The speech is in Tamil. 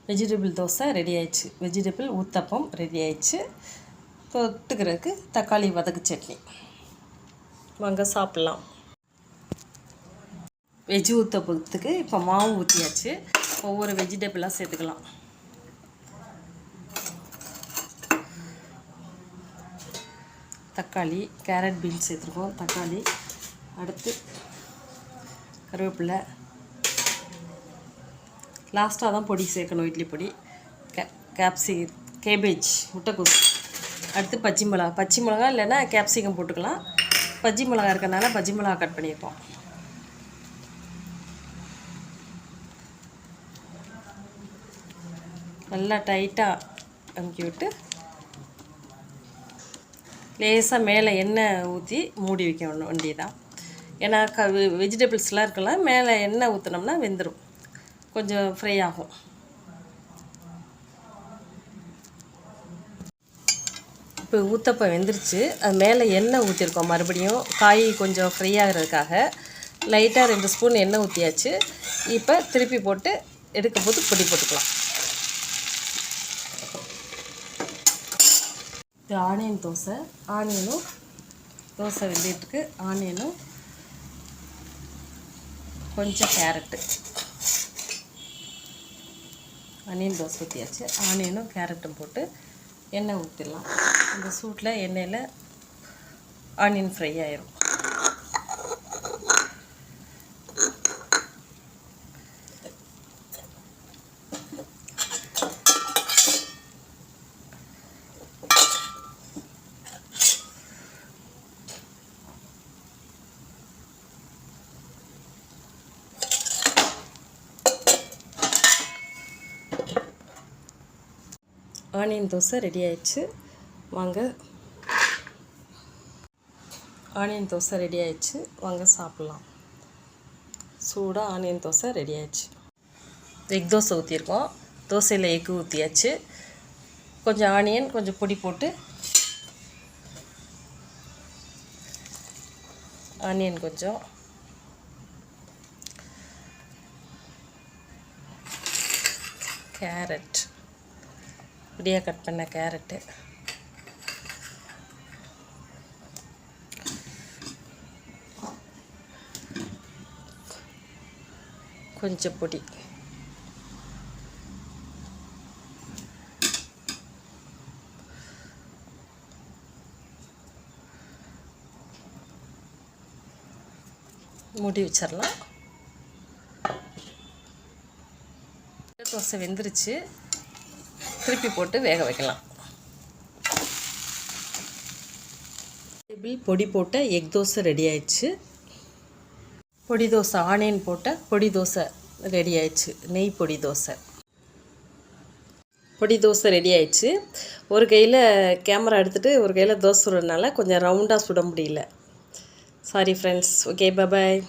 வெஜிடபிள் தோசை ரெடி ஆயிடுச்சு. வெஜிடபிள் ஊத்தப்பம் ரெடி ஆயிடுச்சு. தொட்டுக்கிறதுக்கு தக்காளி வதக்கு சட்னி. வாங்க சாப்பிட்லாம். வெஜ்ஜு ஊத்தப்பத்துக்கு இப்போ மாவு ஊற்றியாச்சு. ஒவ்வொரு வெஜிடபிளாக சேர்த்துக்கலாம். தக்காளி, கேரட், பீன்ஸ் சேர்த்துருக்கோம். தக்காளி, அடுத்து கருவேப்பிலை, லாஸ்ட்டாக தான் பொடி சேர்க்கணும். இட்லி பொடி, கேபேஜ், முட்டைக்கோஸ், அடுத்து பச்சை மிளகா இல்லைன்னா கேப்சிகம் போட்டுக்கலாம். பச்சை மிளகா இருக்கிறனால பச்சை மிளகா கட் பண்ணியிருக்கோம். நல்லா டைட்டாக அமுக்கி விட்டு லேசாக மேலே எண்ணெய் ஊற்றி மூடி வைக்க வேண்டியதான். ஏன்னா வெஜிடபிள்ஸ்லாம் இருக்கலாம், மேலே எண்ணெய் ஊற்றினோம்னா வெந்துடும், கொஞ்சம் ஃப்ரை ஆகும். இப்போ ஊத்தப்பம் வெந்துருச்சு. அது மேலே எண்ணெய் ஊற்றிருக்கோம். மறுபடியும் காய் கொஞ்சம் ஃப்ரை ஆகிறதுக்காக லைட்டாக 2 ஸ்பூன் எண்ணெய் ஊற்றியாச்சு. இப்போ திருப்பி போட்டு எடுக்கும் போது பொடி போட்டுக்கலாம். இது ஆனியன் தோசை. ஆனியனும் தோசை வெந்துட்டுருக்கு. ஆனியனும் கொஞ்சம் கேரட்டு. ஆனியன் தோசை ஊற்றியாச்சு. ஆனியனும் கேரட்டும் போட்டு எண்ணெய் ஊற்றிடலாம். இந்த சூட்டில் எண்ணெயில் ஆனியன் ஃப்ரை ஆயிரும். ஆனியன் தோசை ரெடி ஆயிடுச்சு. வாங்க, ஆனியன் தோசை ரெடி ஆயிடுச்சு. வாங்க சாப்பிட்லாம். சூடாக ஆனியன் தோசை ரெடி ஆயிடுச்சு. எக் தோசை ஊற்றிருக்கோம். தோசையில் எக்கு ஊற்றியாச்சு. கொஞ்சம் ஆனியன், கொஞ்சம் பொடி போட்டு ஆனியன் கொஞ்சம், கேரட், இப்படியாக கட் பண்ண கேரட்டு, கொஞ்சம் பொடி, மூடி வச்சிடலாம். தோசை வெந்துருச்சு. திருப்பி போட்டு வேக வைக்கலாம். பொடி போட்ட எக் தோசை ரெடி ஆயிடுச்சு. பொடி தோசை, ஆனியன் போட்ட பொடி தோசை ரெடி ஆயிடுச்சு. நெய் பொடி தோசை. பொடி தோசை ரெடி ஆயிடுச்சு. ஒரு கையில் கேமரா எடுத்துகிட்டு ஒரு கையில் தோசை சுடுறதுனால கொஞ்சம் ரவுண்டாக சுட முடியல. Sorry friends. ஓகே, பாய்.